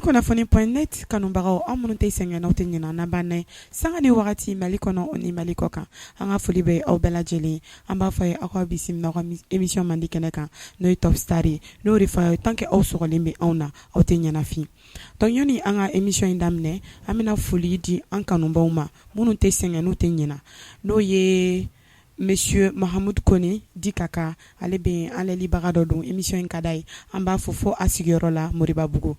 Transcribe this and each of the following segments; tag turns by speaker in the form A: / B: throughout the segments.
A: kunnafoni.net kanubagaw an minnu tɛ sɛgɛn n'aw tɛ ɲinɛ n'an b'an n'a sanga ni wagati Mali kɔnɔ ni Mali kɔ kan an ka foli bɛ aw bɛɛ lajɛlen an b'a fɔ aw ka bisimila aw ka émission mandi kɛnɛ kan n'o ye Top Star ye n'o de fɔ tant que aw sɔgɔlen bɛ anw na aw tɛ ɲɛnafin donc yani an ka émission in daminɛ an bɛna foli di an kanubaw ma minnu tɛ sɛgɛn n'u tɛ ɲinɛ n'o ye Monsieur Mahamoud Kone di kaka ale bɛ an lɛlibaga dɔ don émission in ka d'a ye an b'a fɔ a sigiyɔrɔ la Moribabugu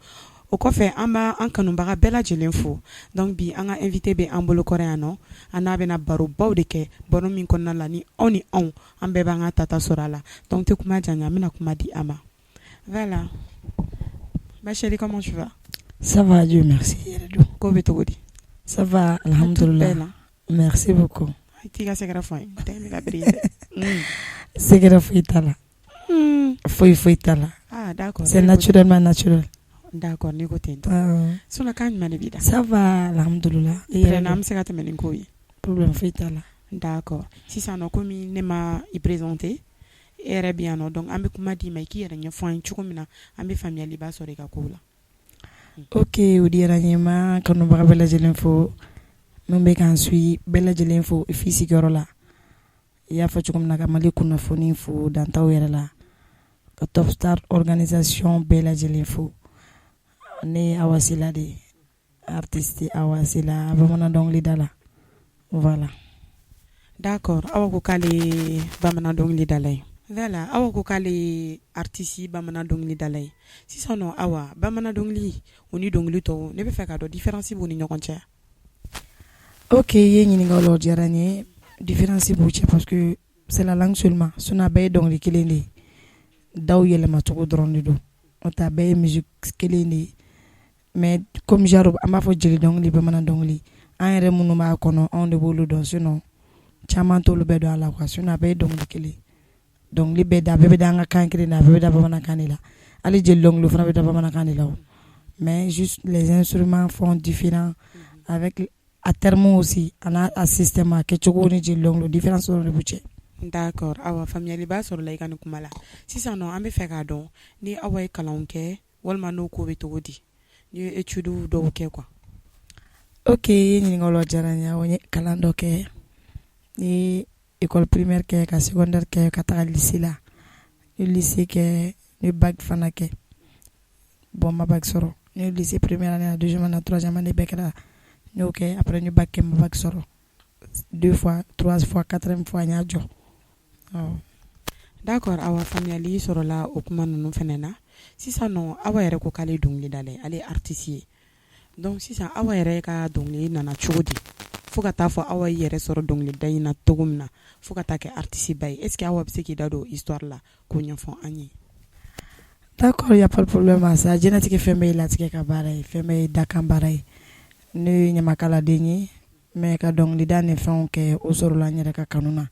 A: o kɔfɛ an b'a an kanubaga bɛɛ lajɛlen fo donc bi an ka invité bɛ an bolo kɔrɔ yan nɔ an n'a bɛna barobaw de kɛ baro min kɔnɔna la ni aw ni anw an bɛɛ b'an ka tata sɔrɔ a la donc tɛ kuma janya an bɛna kuma di a ma voilà ma chérie comment tu vas
B: ça va Dieu merci
A: ko bɛ cogo di
B: ça va alhamdulillah merci beaucoup
A: t'i ka sɛgɛrɛ fɔ n ye tɛ n bɛ ka biri
B: sɛgɛrɛ foyi t'a la foyi t'a la
A: ah d'accord
B: c'est naturellement naturel.
A: D'accord ni ko ten tɔ sinon kan jumɛn de b'i da
B: ça va alhamdulillah
A: an bɛ se ka tɛmɛ ni ko ye
B: problème foyi t'a la
A: d'accord sisan nɔ komi ne ma i présenter e yɛrɛ bɛ yan nɔ donc an bɛ kuma d'i ma i k'i yɛrɛ ɲɛfɔ an ye cogo min na an bɛ faamuyaliba sɔrɔ i ka kow la
B: ok o diyara n ye ma kanubaga bɛɛ lajɛlen fo min bɛ k'an suit bɛɛ lajɛlen fo f'i sigiyɔrɔ la i y'a fɔ cogo min na ka Mali kunnafoni fo dantaw yɛrɛ la ka Top Star organisation bɛɛ lajɛlen fo ne Awa Sila de artiste Awa Sila bamanan dɔnkilida la voilà
A: d'accord Awa ko k'ale bamanan dɔnkilidala ye voilà Awa ko k'ale artiste bamanan dɔnkilidala ye sisan nɔ Awa bamanan dɔnkili o ni dɔnkili tɔw ne bɛ fɛ ka dɔn différence b'u ni ɲɔgɔn cɛ
B: ok i ye ɲininka o la o diyara n ye différence b'u cɛ parce que c'est la langue seulement sinon a bɛɛ ye dɔnkili kelen de ye daw yɛlɛmacogo dɔrɔn de don o tɛ a bɛɛ ye musique kelen de ye mais comme genre an b'a fɔ jeli dɔnkili bamanan dɔnkili an yɛrɛ minnu b'a kɔnɔ anw de b'olu dɔn sinon caman t'olu bɛɛ dɔn a la quoi sinon a bɛɛ ye dɔnkili kelen dɔnkili bɛɛ da a bɛɛ bɛ da an ka kan kelen na a bɛɛ bɛ da bamanankan de la hali jeli dɔnkili fana bɛ da bamanankan de la mais juste les instruments font différent avec a terme aussi ana a système a kɛcogo ni jeli dɔnkili différence dɔrɔn de b'u cɛ
A: d'accord Awa faamuyaliba sɔrɔla i ka nin kuma la sisan nɔ an bɛ fɛ k'a dɔn ni Awa ye kalanw kɛ walima n'o ko bɛ cogo di ni ye étude dɔw kɛ quoi
B: ok i ye ɲininka o la o diyara n ye awɔ n ye kalan dɔ kɛ n ye école primaire kɛ ka secondaire kɛ ka taga lycée la n ye lycée kɛ n ye bac fana kɛ bon ma bac sɔrɔ n ye lycée première année la deuxième année la troisième année bɛɛ kɛra n y'o kɛ après n ye bac kɛ ma bac sɔrɔ 2 fois 3 fois 4e fois n y'a jɔ
A: d'accord Awa faamuyali sɔrɔla o kuma ninnu fɛnɛ na sisan nɔ Awa yɛrɛ ko k'ale ye dɔnkilidala ye ale ye artiste ye donc sisan Awa yɛrɛ ka dɔnkili nana cogo di fo ka taa fɔ Awa yɛrɛ sɔrɔ dɔnkilida in na cogo min na fo ka taa kɛ artiste ba ye est ce que Awa bɛ se k'i da don histoire la k'o ɲɛfɔ an ye
B: d'accord y a pas de problème à ça jɛnatigɛ fɛn bɛɛ ye latigɛ ka baara ye fɛn bɛɛ ye dakan baara ye ne ye ɲamakaladen ye mais ka dɔnkilida ni fɛnw kɛ o sɔrɔla n yɛrɛ ka kanu na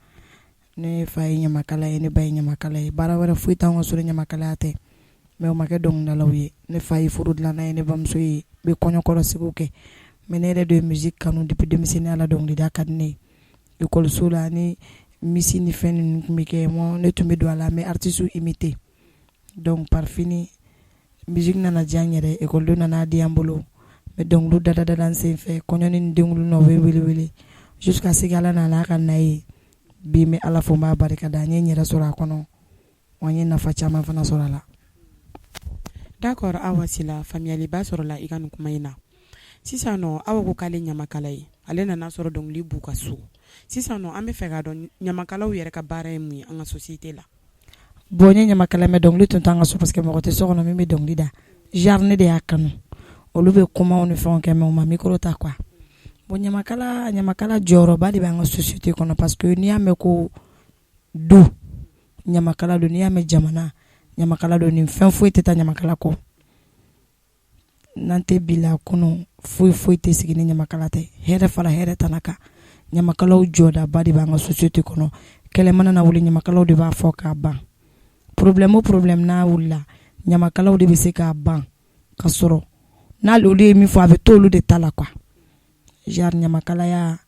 B: ne fa ye ɲamakala ye ne ba ye ɲamakala ye baara wɛrɛ foyi t'anw ka so ni ɲamakalaya tɛ mais o ma kɛ dɔnkilidalaw ye ne fa ye furu dilanna ye ne bamuso ye bɛ kɔɲɔkɔrɔsigiw kɛ mais ne yɛrɛ de ye musique kanu depuis denmisɛnninya la dɔnkilida ka di ne ye école la ni misi ni fɛn ninnu tun bɛ kɛ moi ne tun bɛ don a la mais artiste imité donc par fini musique nana diya n yɛrɛ école nana di an bolo mais dɔnkiliw dada n sen fɛ kɔɲɔ ni denkundi na o bɛ wele jusqu'à ce que Ala nana ka na ye bi n bɛ Ala fo n b'a barikada n ye n yɛrɛ sɔrɔ a kɔnɔ wa n ye nafa caman fana sɔrɔ a la
A: d'accord Awa Sila faamuyaliba sɔrɔla i ka nin kuma in na sisan nɔ Awa ko k'ale ɲamakala ye ale nana sɔrɔ dɔnkili b'u ka so sisan nɔ an bɛ fɛ k'a dɔn ɲamakalaw yɛrɛ ka baara ye mun ye an ka société la
B: bon n ye ɲamakala mais dɔnkili tun t'an ka so parce que mɔgɔ tɛ so kɔnɔ min bɛ dɔnkili da genre ne de y'a kanu olu bɛ kumaw ni fɛnw kɛ mais u ma micro ta quoi bon ɲamakala jɔyɔrɔba de bɛ an ka société kɔnɔ parce que n'i y'a mɛn ko du ɲamakala don n'i y'a mɛn jamana ɲamakala don ni fɛn foyi tɛ taa ɲamakala kɔ n'an tɛ bi la kunun foyi tɛ sigi ni ɲamakala tɛ hɛrɛ fara hɛrɛ tana kan ɲamakalaw jɔdaba de b'an ka société kɔnɔ kɛlɛ mana na wuli ɲamakalaw de b'a fɔ k'a ban problème o problème n'a wulila ɲamakalaw de bɛ se k'a ban ka sɔrɔ n'ale olu ye min fɔ a bɛ to olu de ta la quoi genre ɲamakalaya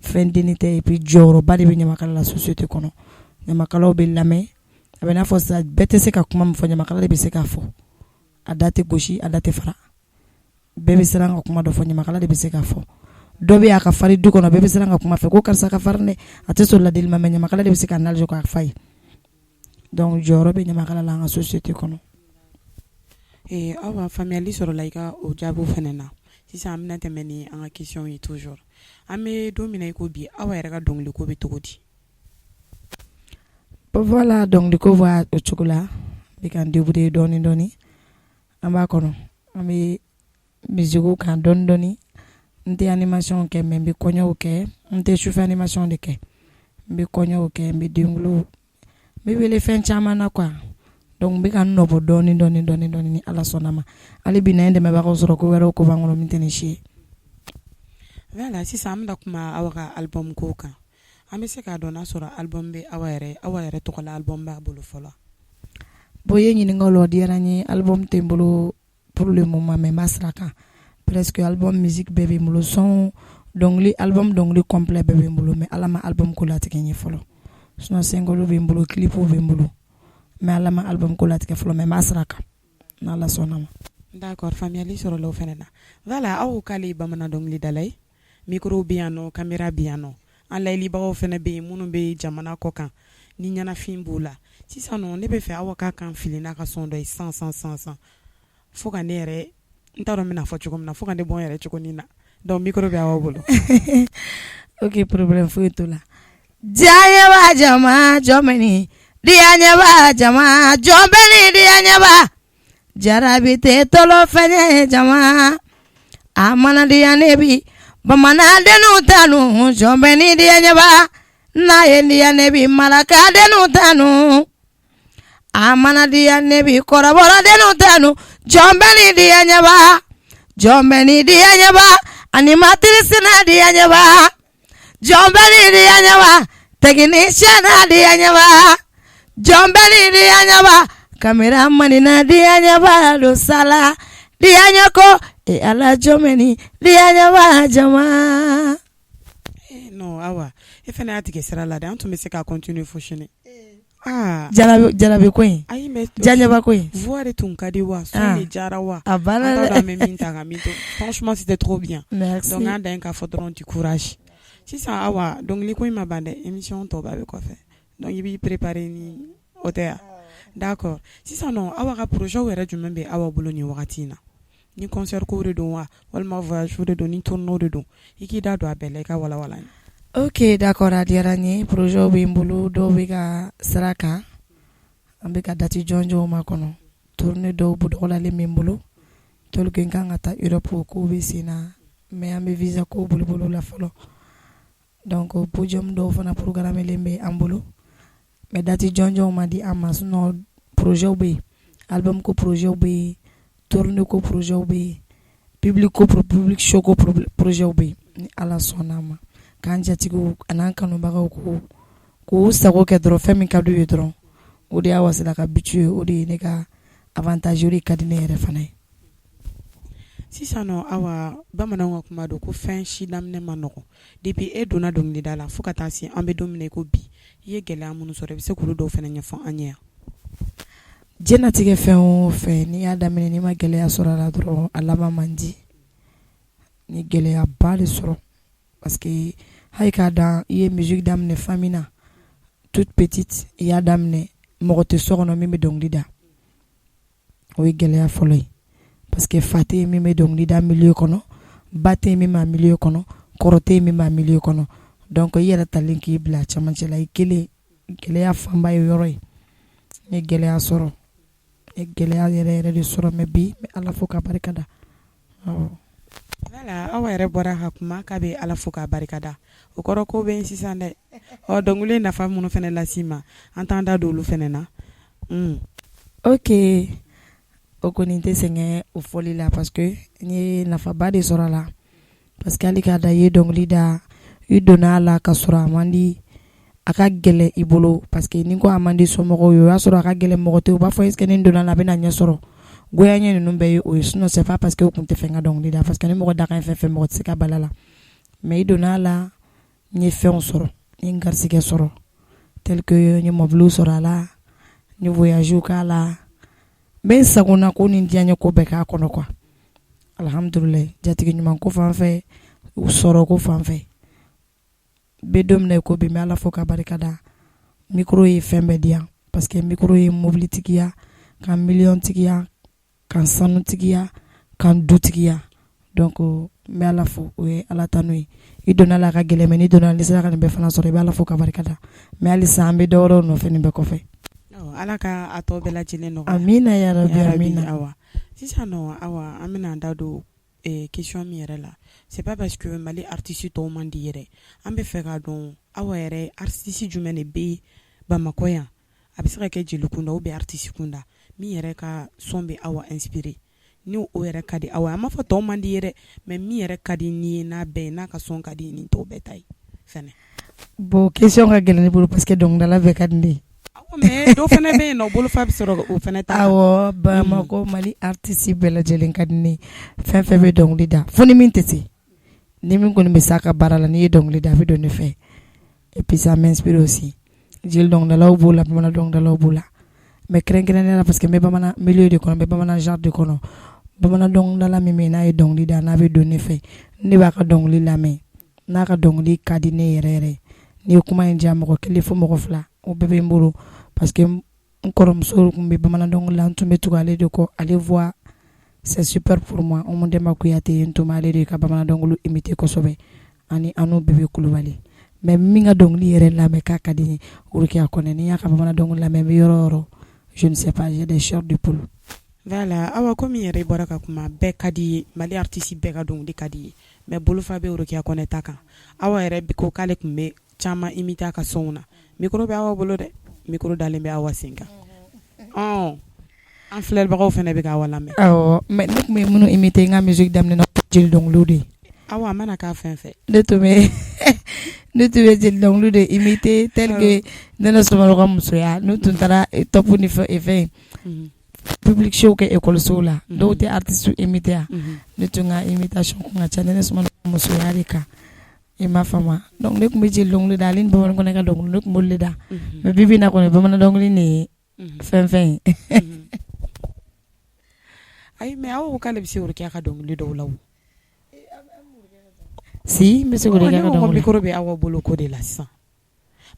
B: fɛn denni tɛ et puis jɔyɔrɔba de bɛ ɲamakala la société kɔnɔ ɲamakalaw bɛ lamɛn a bɛ n'a fɔ sisan bɛɛ tɛ se ka kuma min fɔ ɲamakala de bɛ se k'a fɔ a da tɛ gosi a da tɛ fara bɛɛ bɛ siran ka kuma dɔ fɔ ɲamakala de bɛ se ka fɔ dɔ bɛ y'a ka fari du kɔnɔ bɛɛ bɛ siran ka kuma fɛ ko karisa ka farin dɛ a tɛ sɔn ladili ma mais ɲamakala de bɛ se ka n'ale jɔ k'a fa ye donc jɔyɔrɔ bɛ ɲamakala la an ka société kɔnɔ.
A: Aw ka faamuyali sɔrɔla i ka o jaabiw fana na sisan an bɛna tɛmɛ ni an ka question ye toujours an bɛ don min na i ko bi aw yɛrɛ ka dɔnkili ko bɛ cogo di.
B: Voilà dɔnkili ko b'a o cogo la bɛ ka n débrouiller dɔɔni dɔɔni an b'a kɔnɔ an bɛ musique kan dɔɔni dɔɔni n tɛ animation kɛ mais n bɛ kɔɲɔw kɛ n tɛ sufɛ animation de kɛ n bɛ kɔɲɔw kɛ n bɛ denkudiw n bɛ wele fɛn caman na quoi donc n bɛ ka n nɔbɔ dɔɔni dɔɔni dɔɔni dɔɔni ni Ala sɔnna ma hali bi na n dɛmɛbagaw sɔrɔ ko wɛrɛw ko b'an kɔnɔ min tɛ nin si ye.
A: Voilà sisan an bɛna kuma aw ka album ko kan an bɛ se k'a dɔn n'a sɔrɔ album bɛ aw yɛrɛ tɔgɔ la album b'a bolo fɔlɔ.
B: Bon ye ɲininkali o diyara n ye album tɛ n bolo pour le moment mais n b'a sira kan presque album musique bɛɛ bɛ n bolo son dɔnkili album dɔnkili complet bɛɛ bɛ n bolo mais Ala ma album ko latigɛ n ye fɔlɔ sinon single bɛ n bolo clip bɛ n bolo mais Ala ma album ko latigɛ fɔlɔ mais n b'a sira kan n'Ala sɔnna ma.
A: D'accord faamuyali sɔrɔla o fana na voilà aw k'ale bamanan dɔnkilidala ye micro bɛ yan nɔ caméra bɛ yan nɔ an layɛlibagaw fana bɛ yen minnu bɛ jamana kɔ kan ni ɲɛnafin b'o la sisan nɔ ne bɛ fɛ aw k'a kan fili n'a ka son dɔ ye san fo ka ne yɛrɛ n t'a dɔn n bɛna fɔ cogo min na fo ka ne bɔ n yɛrɛ cogo ni na donc micro bɛ aw bolo.
B: Ok problème foyi t'o la. Diɲɛ jama jɔnbɛni diɲɛ jama jɔnbɛni diɲɛ jarabi tɛ tɔlɔ fɛn ye jama a mana diya ne bi bamanan denw tanu jɔnbɛni diɲɛ n'a ye diya ne bi maraka denw tanu a mana diya ne bi kɔrɔbɔrɔ denw tanu jɔnbɛni diɲɛ jɔnbɛni diɲɛ animatrice na diɲɛ jɔnbɛni diɲɛ technicien na diɲɛ jɔnbɛni diɲɛ cameraman na diɲɛ lo sala diɲɛ ko ala jɔnbɛni diɲɛ jama.
A: Non awa e fana y'a tigɛ sira la dɛ an tun bɛ se ka continuer fo sini.
B: Jarabi ko in
A: ayi mais
B: janjaba ko in
A: voix de tun ka di wa son de jara wa
B: a banna
A: an t'a dɔn an bɛ min ta ka min to franchement c'était trop bien.
B: Merci.
A: Donc an dan k'a fɔ dɔrɔn du courage sisan awa dɔnkili ko in ma ban dɛ émission tɔ b'a bɛ kɔfɛ donc i b'i préparer ni o tɛ ya d'accord sisan nɔ awa ka projet yɛrɛ jumɛn bɛ awa bolo nin wagati in na ni concert ko de don wa walima voyage de don ni tournée de don i k'i da don a bɛɛ la i ka walawala n ye.
B: Ok d'accord a diyara n ye projet bɛ n bolo dɔw bɛ ka sira kan an bɛ ka date jɔnjɔnw ma kɔnɔ tournée dɔw budɔgɔlalen bɛ n bolo tolu que n kan ka taa Europe kow bɛ sen na mais an bɛ visa ko bolo la fɔlɔ donc podium dɔw fana programmelen bɛ an bolo mais date jɔnjɔnw ma di an ma sinon projet bɛ yen album ko projet bɛ yen tournée ko projet bɛ yen public show ko projet bɛ yen ni Ala sɔnna ma k'an jatigiw an'an kanubagaw k'u sago kɛ dɔrɔn fɛn min ka d'u ye dɔrɔn o de y'a wasila ka bitu ye o de ye ne ka avantage o de ka di ne yɛrɛ fana ye.
A: Sisan nɔ awa bamananw ka kuma don ko fɛn si daminɛ ma nɔgɔn depuis e donna dɔnkilida la fo ka taa se an bɛ don min na i ko bi i ye gɛlɛya minnu sɔrɔ i bɛ se k'olu dɔw fana ɲɛfɔ an ye yan.
B: Diɲɛlatigɛ fɛn o fɛn n'i y'a daminɛ n'i ma gɛlɛya sɔrɔ a la dɔrɔn a laban man di ni gɛlɛyaba de sɔrɔ parce que hali k'a dan i ye musique daminɛ famille na toute petite i y'a daminɛ mɔgɔ tɛ so kɔnɔ min bɛ dɔnkili da o ye gɛlɛya fɔlɔ ye parce que fa tɛ yen min bɛ dɔnkili da milieu kɔnɔ ba tɛ yen min b'a milieu kɔnɔ kɔrɔ tɛ yen min b'a milieu kɔnɔ donc i yɛrɛ talen k'i bila cɛmancɛ la i kelen gɛlɛya fanba ye yɔrɔ ye n ye gɛlɛya sɔrɔ n ye gɛlɛya yɛrɛ yɛrɛ de sɔrɔ mais bi n bɛ Ala fo k'a barikada.
A: Voilà aw yɛrɛ bɔra ka kuma k'a bɛ Ala fo k'a barikada o kɔrɔ ko bɛ yen sisan dɛ dɔnkili nafa minnu fana las'i ma an t'an da don olu fana na.
B: Ok o kɔni tɛ sɛgɛn o fɔli la parce que n ye nafaba de sɔrɔ a la parce que hali k'a da i ye dɔnkili da i donna a la ka sɔrɔ a man di a ka gɛlɛ i bolo parce que ni ko a man di somɔgɔw ye o y'a sɔrɔ a ka gɛlɛ mɔgɔ tɛ u b'a fɔ est ce que ni n donna a la a bɛna ɲɛ sɔrɔ goyaɲɛ ninnu bɛɛ ye o ye sinon c'est pas parce que o tun tɛ fɛ n ka dɔnkili da parce que ni mɔgɔ da kan fɛn fɛn mɔgɔ tɛ se ka bala la mais i donna a la n ye fɛnw sɔrɔ n ye n garisɛgɛ sɔrɔ tel que n ye mɔbiliw sɔrɔ a la n ye voyagew k'a la n bɛ n sagona ko ni diyaɲɛ ko bɛɛ k'a kɔnɔ quoi alhamdulillah jatigi ɲuman ko fan fɛ sɔrɔ ko fan fɛ bɛ don min ko bi n bɛ Ala fo ka barika da micro ye fɛn bɛɛ di yan parce que micro ye mobilitigiya kan miliyɔntigiya kan sanutigiya kan dutigiya donc n bɛ Ala fo o ye Ala tanu ye i donna la ka gɛlɛn mais n'i donna ni sera ka nin bɛɛ fana sɔrɔ i bɛ Ala fo ka barika da mais halisa an bɛ dɔ wɛrɛw nɔfɛ nin bɛɛ kɔfɛ
A: Ala ka a tɔ bɛɛ lajɛlen nɔgɔya
B: amina ya rabi amina
A: awa sisan nɔ awa an bɛna an da don question min yɛrɛ la c'est pas parce que Mali artiste tɔw man di yɛrɛ an bɛ fɛ k'a dɔn awa yɛrɛ artiste jumɛn de bɛ Bamakɔ yan a bɛ se ka kɛ jeli kunda ou bien artiste kunda min yɛrɛ ka son bɛ awa inspiré ni o yɛrɛ ka di awa an m'a fɔ tɔw man di yɛrɛ mais min yɛrɛ ka di ni ye n'a bɛɛ n'a ka son ka di ni tɔw bɛɛ ta ye fɛnɛ
B: bon question ka gɛlɛn ne bolo parce que dɔnkilidala bɛɛ ka di ne ye
A: mais dɔ fɛnɛ bɛ yen nɔ bolofa bɛ sɔrɔ o fɛnɛ ta
B: awɔ Bamakɔ Mali artiste bɛɛ lajɛlen ka di ne ye fɛn fɛn bɛ dɔnkili da fo ni min tɛ se ni min kɔni bɛ s'a ka baara la n'i ye dɔnkili da a bɛ don ne fɛ et puis ça m'inspire aussi jeli dɔnkilidalaw b'o la bamanan dɔnkilidalaw b'o la mais kɛrɛnkɛrɛnnenya la parce que n bɛ bamanan milieu de kɔnɔ n bɛ bamanan genre de kɔnɔ bamanan dɔnkilidala min bɛ yen n'a ye dɔnkili da n'a bɛ don ne fɛ ne b'a ka dɔnkili lamɛn n'a ka dɔnkili ka di ne yɛrɛ yɛrɛ n'i ye kuma in diya mɔgɔ kelen fo mɔgɔ fila o bɛɛ bɛ n bolo parce que n kɔrɔmuso tun bɛ bamanan dɔnkili la n tun bɛ tugu ale de kɔ ale voix c'est super pour moi Umu Demba Kuyate n tun b'ale de ka bamanan dɔnkili imiter kosɛbɛ ani Anu Bebe Kulubali mais min ka dɔnkili yɛrɛ lamɛn k'a ka di n ye Rokia Konɛ n'i y'a ka bamanan dɔnkili lamɛn n bɛ yɔrɔ o yɔrɔ je ne sais pas j'ai des chairs de poule
A: voilà awa komi yɛrɛ bɔra ka kuma bɛɛ ka di ye Mali artiste bɛɛ ka dɔnkili ka di ye mais bolofa bɛ Rokia Konɛ ta kan awa yɛrɛ ko k'ale tun bɛ caman imiter a ka sonw na micro bɛ awa bolo dɛ micro dalen bɛ awa sen kan an filɛbagaw fana bɛ k'awa lamɛn
B: awɔ mais ne tun bɛ minnu imiter n ka musique daminɛ na jeli dɔnkiliw de ye
A: awa a mana k'a fɛn fɛn
B: ne tun bɛ jeli dɔnkiliw de imiter tel que Nɛnɛ Sumano ka musoya n'u tun taara top ni fɛn public show kɛ école la dɔw tɛ artiste imiter yan ne tun ka imitation kun ka ca Nɛnɛ Sumano ka musoya de kan i m'a faamu donc ne tun bɛ jeli dɔnkili da ale ni bamanan kɔnɛ ka dɔnkili ne tun b'olu de da mais bi bi in na kɔni bamanan dɔnkili de ye fɛn ye
A: ayi mais aw ko k'ale bɛ se Rokia ka dɔnkili dɔw la o
B: si n bɛ se Rokia ka dɔnkili
A: ne micro bɛ awa bolo ko de la sisan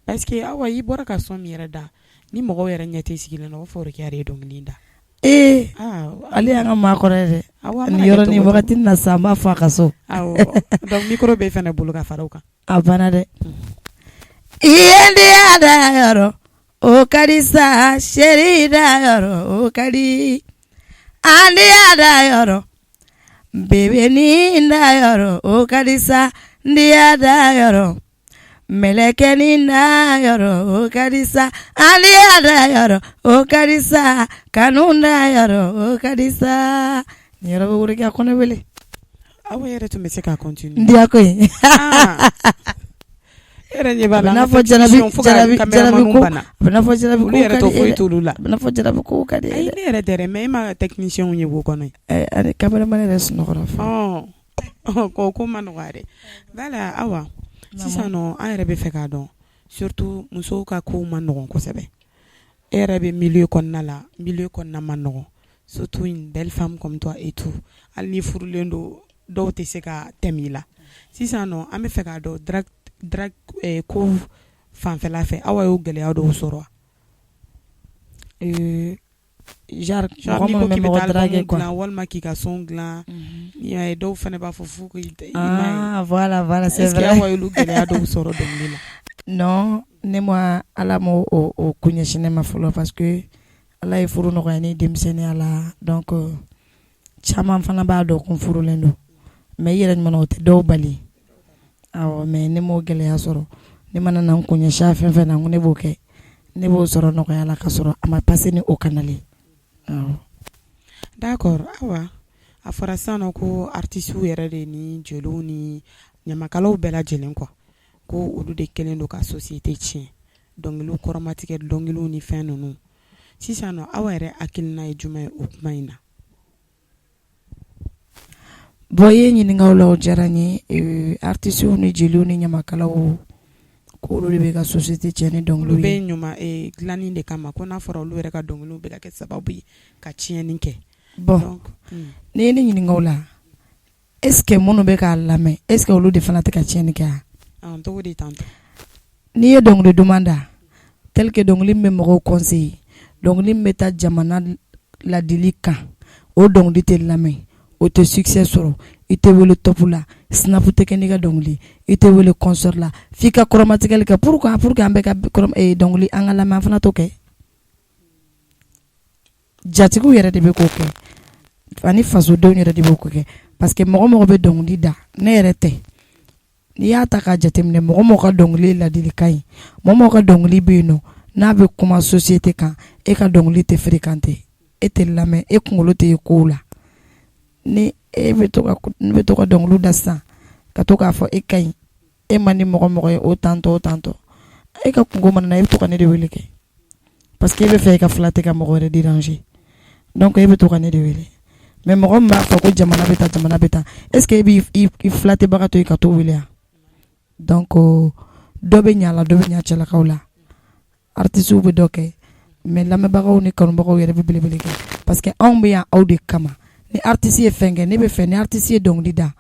A: parce que awa i bɔra ka son min yɛrɛ da ni mɔgɔw yɛrɛ ɲɛ tɛ sigilen na o fɔ Rokia de ye dɔnkili da
B: ale y'an ka maakɔrɔ ye dɛ nin yɔrɔ ni wagati na sa n b'a fɔ a ka so
A: donc micro bɛ fɛnɛ bolo ka fara o kan
B: a banna dɛ i ye n diya da yɔrɔ o ka di sa seri da yɔrɔ o ka di an diya da yɔrɔ bebe ni da yɔrɔ o ka di sa n diya da yɔrɔ mɛlɛkɛ ni da yɔrɔ o ka di sa an diya da yɔrɔ o ka di sa kanu da yɔrɔ o ka di sa nin yɔrɔ bɛ Rokia Konɛ wele
A: awa yɛrɛ tun bɛ se ka continuer
B: n diya ko ye
A: yɛrɛ ɲɛ b'a la
B: a bɛ n'a fɔ jarabi ko ka di
A: ayi ne yɛrɛ tɛ dɛ mais e ma technicien ye wo kɔnɔ
B: ani cameraman yɛrɛ sunɔgɔra
A: ko ma nɔgɔya dɛ voilà awa sisan nɔ an yɛrɛ bɛ fɛ k'a dɔn surtout musow ka kow ma nɔgɔn kosɛbɛ e yɛrɛ bɛ milieu kɔnɔna ma nɔgɔn surtout une belle femme comme toi et tout hali ni furulen don dɔw tɛ se ka tɛmɛ i la sisan nɔ an bɛ fɛ k'a dɔn drag ko fanfɛla fɛ awa y'o gɛlɛya dɔw sɔrɔ wa
B: genre mɔgɔ min bɛ mɔgɔ draguer quoi
A: walima k'i ka son dilan i y'a ye dɔw fana b'a fɔ f'u
B: voilà c'est vrai
A: est-ce que awa y'olu gɛlɛya dɔw sɔrɔ dɔnkili la
B: non ne ma Ala ma o ko ɲɛsin ne ma fɔlɔ parce que Ala ye furu nɔgɔya ne denmisɛnninya la donc caman fana b'a dɔn ko n furulen don mais i yɛrɛ ɲuman o tɛ dɔw bali awɔ mais ne m'o gɛlɛya sɔrɔ ne mana na n ko ɲɛsin fɛn fɛn na ko ne b'o kɛ ne b'o sɔrɔ nɔgɔya la ka sɔrɔ a ma passer ni o canal ye awɔ
A: d'accord awa a fɔra sisan nɔ ko artistes yɛrɛ de ni jeliw ni ɲamakalaw bɛɛ lajɛlen quoi ko olu de kɛlen don ka société tiɲɛ dɔnkiliw kɔrɔmatigɛ dɔnkiliw ni fɛn ninnu sisan nɔ aw yɛrɛ hakilina ye jumɛn ye o kuma in na
B: bon i ye ɲininkaw la o diyara n ye artistes ni jeliw ni ɲamakalaw ko olu de bɛ ka société tiɲɛ ni dɔnkiliw ye
A: olu bɛ dilanni de kama ko n'a fɔra olu yɛrɛ ka dɔnkiliw bɛ ka kɛ sababu ye ka tiɲɛni kɛ
B: bon n'i ye ne ɲininkaw la est-ce que minnu bɛ k'a lamɛn est-ce que olu de fana tɛ ka tiɲɛni kɛ
A: an to di tanto
B: n'i ye dɔnkili duman da tel que dɔnkili min bɛ mɔgɔw conseiller dɔnkili min bɛ taa jamana ladili kan o dɔnkili tɛ lamɛn o tɛ succès sɔrɔ i tɛ wele top la snap tɛ kɛ n'i ka dɔnkili i tɛ wele concert la f'i ka kɔrɔmatigɛli kɛ pourquoi an bɛ ka dɔnkili an ka lamɛn an fana t'o kɛ jatigiw yɛrɛ de bɛ k'o kɛ ani fasodenw yɛrɛ de b'o kɛ parce que mɔgɔ bɛ dɔnkili da ne yɛrɛ tɛ n'i y'a ta k'a jateminɛ mɔgɔ ka dɔnkili ladilikan ye mɔgɔ ka dɔnkili bɛ yen nɔ n'a bɛ kuma société kan e ka dɔnkili tɛ fréquenter e tɛ lamɛn e kunkolo tɛ ye kow la ni e bɛ to ka dɔnkili da sisan ka to k'a fɔ e ka ɲi e man di mɔgɔ ye o tantɔ e ka kungo mana na e bɛ to ka ne de wele kɛ parce que e bɛ fɛ e ka fila tɛ ka mɔgɔ wɛrɛ déranger donc e bɛ to ka ne de wele mais mɔgɔ min b'a fɔ ko jamana bɛ taa est-ce que e b'i fila tɛbaga to i ka to wele yan donc dɔ bɛ ɲa la dɔ bɛ ɲa cɛlakaw la artistes bɛ dɔ kɛ mais lamɛnbagaw ni kanubagaw yɛrɛ bɛ belebele kɛ parce que anw bɛ yan aw de kama ni artiste ye fɛn kɛ ne bɛ fɛ ni artiste ye dɔnkili da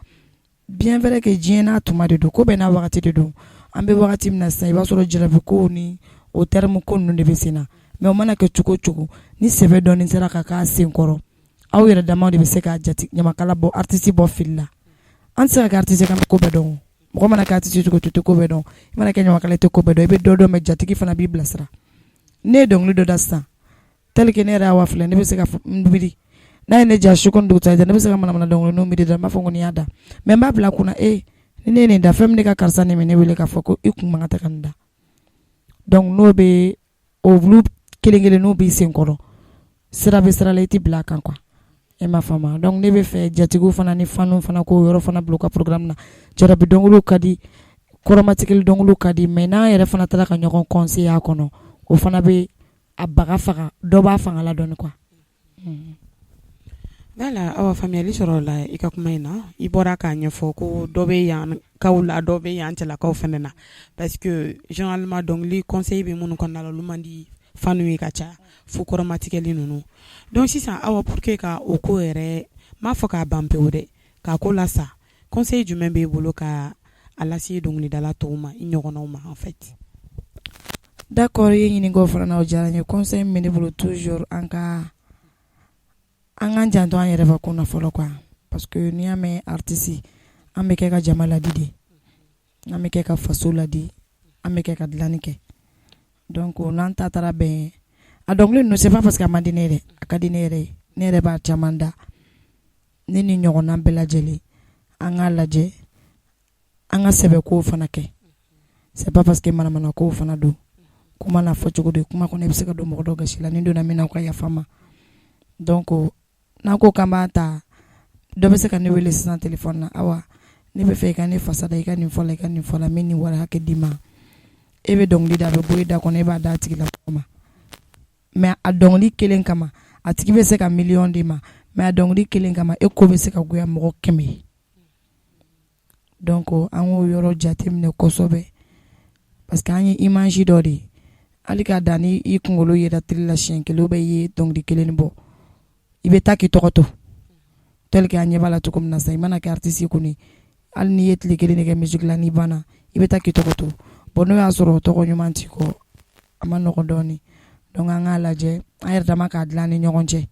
B: bien vrai que diɲɛ n'a tuma de don ko bɛɛ n'a wagati de don an bɛ wagati min na sisan i b'a sɔrɔ jarabi ni o terme ko ninnu de bɛ sen na mais o mana kɛ cogo o cogo ni sɛbɛ dɔɔni sera ka k'a sen kɔrɔ aw yɛrɛ damaw de bɛ se ka ɲamakala bɔ artiste bɔ fili la an tɛ se ka kɛ artiste kan ko bɛɛ dɔn mɔgɔ mana kɛ artiste cogo tɛ ko bɛɛ dɔn i mana kɛ ɲamakala tɛ ko bɛɛ dɔn i bɛ dɔ dɔn mais jatigi fana b'i bilasira ne ye dɔnkili dɔ da sisan tel que ne yɛrɛ y'a wa filɛ ne bɛ se ka miiri n'a ye ne ja su kɔni dugutaga ne bɛ se ka manamana dɔnkili n'o miiri da n b'a fɔ ko nin y'a da mais n b'a bila kunna ni ne ye nin da fɛn min ne ka karisa nin ne wele k'a fɔ ko i kun man ka tɛ ka nin da donc n'o bɛ olu kelen n'o b'i sen kɔrɔ sira bɛ sira la i tɛ bila a kan quoi e m'a faamu donc ne bɛ fɛ jatigiw fana ni faniw fana ko yɔrɔ fana bila u ka programme na jarabi dɔnkiliw ka di kɔrɔmatigɛli dɔnkiliw ka di mais n'an yɛrɛ fana taara ka ɲɔgɔn conseiller a kɔnɔ o fana bɛ a baga faga dɔ b'a fanga la dɔɔni quoi.
A: Voilà, awa faamuyali sɔrɔ la i ka kuma in na i bɔra k'a ɲɛfɔ ko dɔ bɛ yan kaw la dɔ bɛ yan cɛlakaw fana na parce que généralement dɔnkili conseil bɛ minnu kɔnɔna la olu man di faniw ye ka caya fo kɔrɔmatigɛli ninnu donc sisan awa pour que ka o ko yɛrɛ m'a fɔ k'a ban pewu dɛ k'a ko la sa conseil jumɛn b'e bolo ka a lase dɔnkilidala tɔw ma i ɲɔgɔnnaw ma en fait.
B: D'accord i ye ɲininkaw fana na o diyara n ye conseil min bɛ ne bolo toujours an ka janto an yɛrɛ bakun na fɔlɔ quoi parce que n'i y'a mɛn artiste an bɛ kɛ ka jama ladi de an bɛ kɛ ka faso ladi an bɛ kɛ ka dilanni kɛ donc n'an ta taara bɛn a dɔnkili ninnu c'est pas parce que a man di ne yɛrɛ a ka di ne yɛrɛ ye ne yɛrɛ b'a caman da ne ni ɲɔgɔnna bɛɛ lajɛlen an k'a lajɛ an ka sɛbɛkow fana kɛ c'est pas parce que manamanakow fana don kuma na fɔ cogo de kuma kɔnɔ i bɛ se ka don mɔgɔ dɔ gasi la ni donna min na u ka yafa n ma donc n'an ko k'an b'a ta dɔ bɛ se ka ne wele sisan téléphone na awa ne bɛ fɛ i ka ne fasa da i ka nin fɔ la i ka nin fɔ la n bɛ nin wari hakɛ d'i ma e bɛ dɔnkili da a bɛ bɔ e da kɔnɔ e b'a d'a tigi la ma mais a dɔnkili kelen kama a tigi bɛ se ka miliyɔn d'i ma mais a dɔnkili kelen kama e ko bɛ se ka goya mɔgɔ 100 ye donc an k'o yɔrɔ jateminɛ kosɛbɛ parce que an ye image dɔ de ye hali k'a dan ni i kunkolo yera télé la siɲɛ kelen ou bien i ye dɔnkili kelen bɔ i bɛ taa k'i tɔgɔ to tel que an ɲɛ b'a la cogo min na sisan i mana kɛ artiste ye kɔni hali n'i ye tile kelen de kɛ musique la n'i banna i bɛ taa k'i tɔgɔ to bon n'o y'a sɔrɔ o tɔgɔ ɲuman t'i kɔ a ma nɔgɔn dɔɔni donc an k'a lajɛ an yɛrɛ dama k'a dilan ni ɲɔgɔn cɛ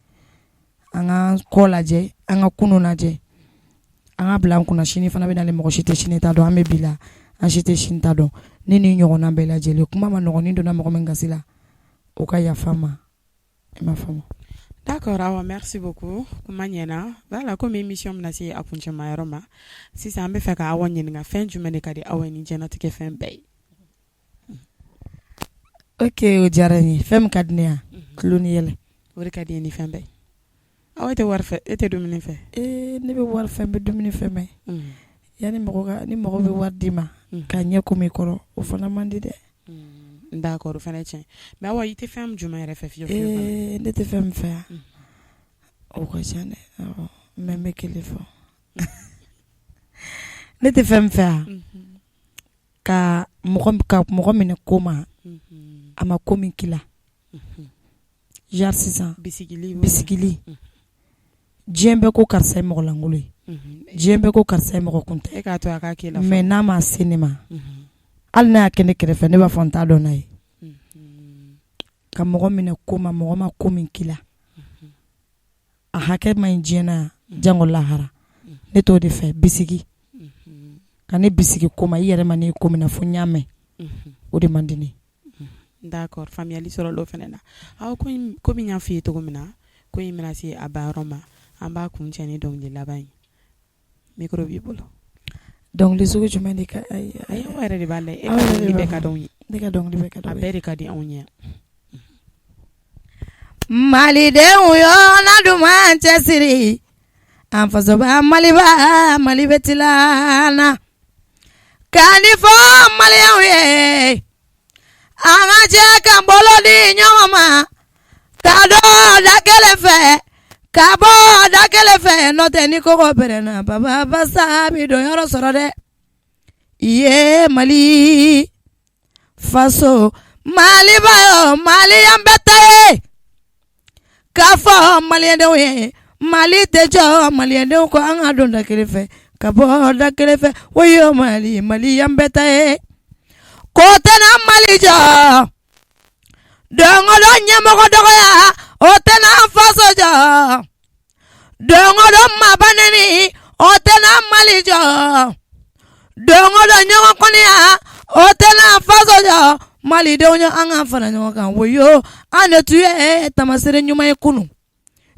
B: an ka kɔ lajɛ an ka kunun lajɛ an ka bila an kunna sini fana bɛ nalen mɔgɔ si tɛ sini ta dɔn an bɛ bi la an si tɛ sini ta dɔn ne ni ɲɔgɔnna bɛɛ lajɛlen kuma ma nɔgɔn ni donna mɔgɔ min gasi la o ka yafa n ma i m'a faamu.
A: D'accord awa merci beaucoup kuma ɲɛna voilà comme émission bɛna se a kuncɛma yɔrɔ ma sisan an bɛ fɛ ka awa ɲininka fɛn jumɛn de ka di awa ni diɲɛlatigɛ fɛn bɛɛ ye.
B: Ok o diyara n ye fɛn min ka di ne yan tulo ni yɛlɛ
A: o de ka di ye ni fɛn bɛɛ ye awa tɛ wari fɛ e tɛ dumuni fɛ.
B: Ne bɛ wari fɛ n bɛ dumuni fɛ mɛ yanni ni mɔgɔ bɛ wari d'i ma k'a ɲɛ kun i kɔrɔ o fana man di dɛ.
A: D'accord o fana ye tiɲɛ mais awa i tɛ fɛn jumɛn yɛrɛ fɛ fiyewu.
B: Ne tɛ fɛn min fɛ yan o ka ca dɛ mais n bɛ kelen fɔ ne tɛ fɛn min fɛ yan ka mɔgɔ minɛ ko ma a ma ko min k'i la genre sisan bisigili diɲɛ bɛɛ ko karisa ye mɔgɔ lankolon ye diɲɛ bɛɛ ko karisa ye mɔgɔ kun tɛ
A: e k'a to a k'a k'i la
B: mais n'a ma se ne ma
A: Mhm.
B: hali n'a y'a kɛ ne kɛrɛfɛ ne b'a fɔ n t'a dɔn n'a ye ka mɔgɔ minɛ ko ma mɔgɔ ma ko min k'i la a hakɛ ma ɲi diɲɛ na jango lahara ne t'o de fɛ bisigi ka ne bisigi ko ma i yɛrɛ ma ne ko min na fo n y'a mɛn o de man di ne
A: d'accord faamuyali sɔrɔ l'o fɛnɛ na aw komi n y'a f'i ye cogo min na ko in bɛna se a bayɔrɔ ma an b'a kuncɛ ni dɔnkili laban ye micro b'i bolo
B: dɔnkili sugu jumɛn de ka
A: ayi aw yɛrɛ de b'a lajɛ e
B: Aw
A: ka
B: yɛrɛ de
A: dɔnkili
B: b'a
A: bɛɛ ka d'anw ye
B: ne ka dɔnkili bɛɛ ka
A: a
B: dɔn
A: bɛɛ de ka di anw ye
B: malidenw yo na duman cɛsiri an fasoba maliba mali bɛ tilana k'a ni fɔ maliyɛnw ye an ka jɛ ka bolo di ɲɔgɔn ma k'a dɔn da kelen fɛ k'a bɔ da kelen fɛ n'o tɛ ni kɔgɔ pɛrɛnna baba basa bi don yɔrɔ sɔrɔ dɛ i ye mali faso maliba yo maliyɛn bɛ ta ye k'a fɔ maliyɛndenw ye mali tɛ jɔ maliyɛndenw ko an ka don da kelen fɛ ka bɔ da kelen fɛ woyo mali maliyɛn bɛ ta ye ko tɛna mali jɔ don o don ɲɛmɔgɔ dɔgɔya o tɛna faso jɔ don o don maaba neni o tɛna mali jɔ don o don ɲɔgɔn kɔniya o tɛna faso jɔ malidenw ye an ka fara ɲɔgɔn kan woyo an de tun ye tamasere ɲuman ye kunun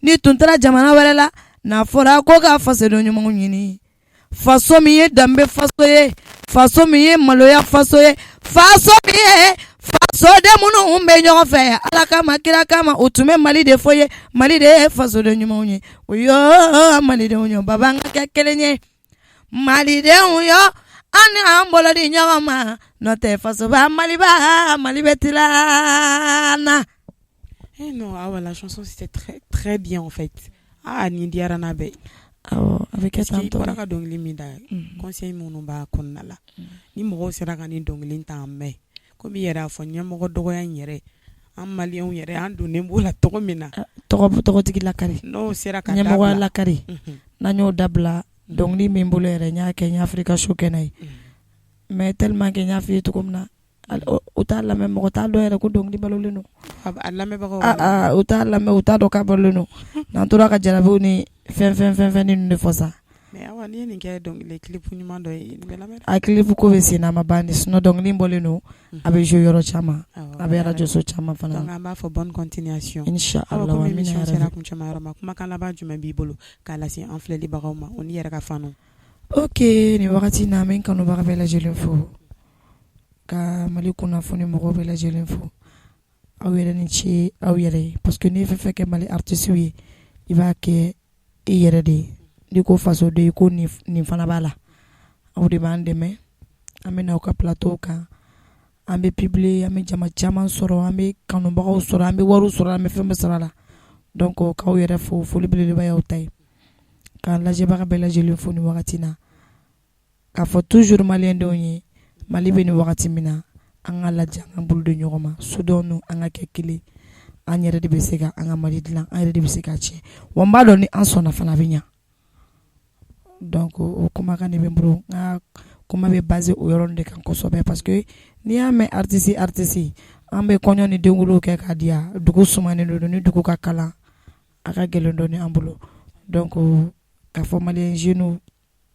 B: ni tun taara jamana wɛrɛ la n'a fɔra ko ka fasoden ɲumanw ɲini faso min ye danbe faso ye faso min ye maloya faso ye faso min ye fasoden minnu bɛ ɲɔgɔn fɛ ala kama kira kama u tun bɛ mali de fɔ ye mali de ye fasoden ɲumanw ye woyo malidenw ye baba an ka kɛ kelen ye malidenw yo an ni an bolo di ɲɔgɔn ma n'o tɛ fasoba maliba mali bɛ tilana.
A: Eh non, ah ouais, la chanson c'était très très bien en fait. Ah ni diyara n'a bɛɛ.
B: Awɔ a bɛ kɛ
A: Parce que i
B: tantɔ
A: bɔra ka dɔnkili min da conseil minnu b'a kɔnɔna la ni mɔgɔw sera ka ni dɔnkili ta an mɛn komi i yɛrɛ y'a fɔ ɲɛmɔgɔ dɔgɔya in yɛrɛ an maliyɛnw yɛrɛ an donnen b'o la tɔgɔ min na
B: tɔgɔtigi lakari
A: n'o sera ka
B: ɲɛmɔgɔya
A: dabila
B: lakari n'an y'o dabila dɔnkili min bolo yɛrɛ n y'a kɛ n y'a Afrika show kɛnɛ ye mais tellement que n y'a f'i ye cogo min na u t'a lamɛn mɔgɔ t'a dɔn yɛrɛ ko dɔnkili balolen don
A: a lamɛnbagaw
B: u t'a lamɛn u t'a dɔn k'a balolen don n'an tora ka jarabiw ni fɛn ninnu de fɔ sa
A: mais awa n'i ye nin kɛ dɔnkili clip ɲuman dɔ ye nin bɛ lamɛn
B: a clip ko bɛ sen na a ma ban de sinon dɔnkili bɔlen don a bɛ jouer yɔrɔ caman a bɛ radio so caman fana
A: donc an b'a fɔ bonne continuation
B: Inch'Allah
A: awa comme
B: wa
A: émission
B: mina
A: sera
B: yarabi
A: kuncɛma yɔrɔ ma kumakan laban jumɛn b'i bolo k'a lase an filɛlibagaw ma o n'i yɛrɛ ka fanu
B: ok nin wagati in na an bɛ n kanubaga bɛɛ lajɛlen fo ka mali kunnafoni mɔgɔw bɛɛ lajɛlen fo aw yɛrɛ ni ce aw yɛrɛ ye parce que n'i ye fɛn fɛn kɛ mali artiste ye i b'a kɛ i yɛrɛ de ye n'i ko fasoden ko nin fana b'a la aw de b'an dɛmɛ an bɛ na aw ka plateau kan an bɛ publier an bɛ jama caman sɔrɔ an bɛ kanubagaw sɔrɔ an bɛ wariw sɔrɔ an bɛ fɛn bɛɛ sɔrɔ a la donc k'aw yɛrɛ fo foli belebeleba y'aw ta ye k'an lajɛbaga bɛɛ lajɛlen fo nin wagati na k'a fɔ toujours maliyɛndenw ye mali bɛ nin wagati min na an ka lajɛ an ka bolo di ɲɔgɔn ma sodenw nu an ka kɛ kelen an yɛrɛ de bɛ se ka an ka mali dilan an yɛrɛ de bɛ se k'a tiɲɛ wa n b'a dɔn ni an sɔnna fana a bɛ ɲɛ donc o kumakan de bɛ n bolo n ka kuma bɛ basé o yɔrɔ de kan kosɛbɛ parce que n'i y'a mɛn artiste an bɛ kɔɲɔ ni denkudiw kɛ k'a di yan dugu sumanen don ni dugu ka kalan a ka gɛlɛn dɔɔni an bolo donc k'a fɔ maliyɛn jeunes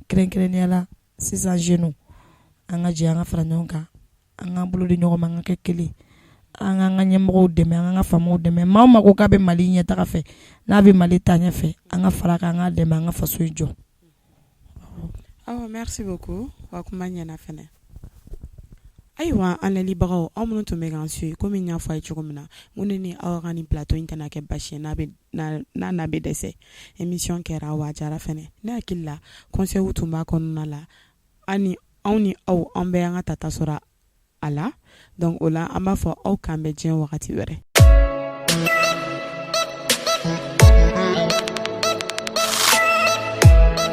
B: kɛrɛnkɛrɛnnenya la sisan jeunes an ka jɛ an ka fara ɲɔgɔn kan an k'an bolo di ɲɔgɔn ma an ka kɛ kelen an k'an ka ɲɛmɔgɔw dɛmɛ an k'an ka faamaw dɛmɛ maa o maa ko k'a bɛ mali ɲɛtaga fɛ n'a bɛ mali ta ɲɛfɛ an ka fara kan an ka dɛmɛ an ka faso in jɔ.
A: merci beaucoup wa kuma ɲɛna fɛnɛ ayiwa an lamɛnbagaw aw minnu tun bɛ k'an suit komi n y'a fɔ a ye cogo min na n ko ne ni aw ka nin plateau in tɛna kɛ basi ye n'a bɛ dɛsɛ émission kɛra wa a diyara fɛnɛ ne hakili la conseil tun b'a kɔnɔna la anw ni aw an bɛɛ an ka tata sɔrɔ a la donc o la an b'a fɔ aw k'an bɛn diɲɛ wagati wɛrɛ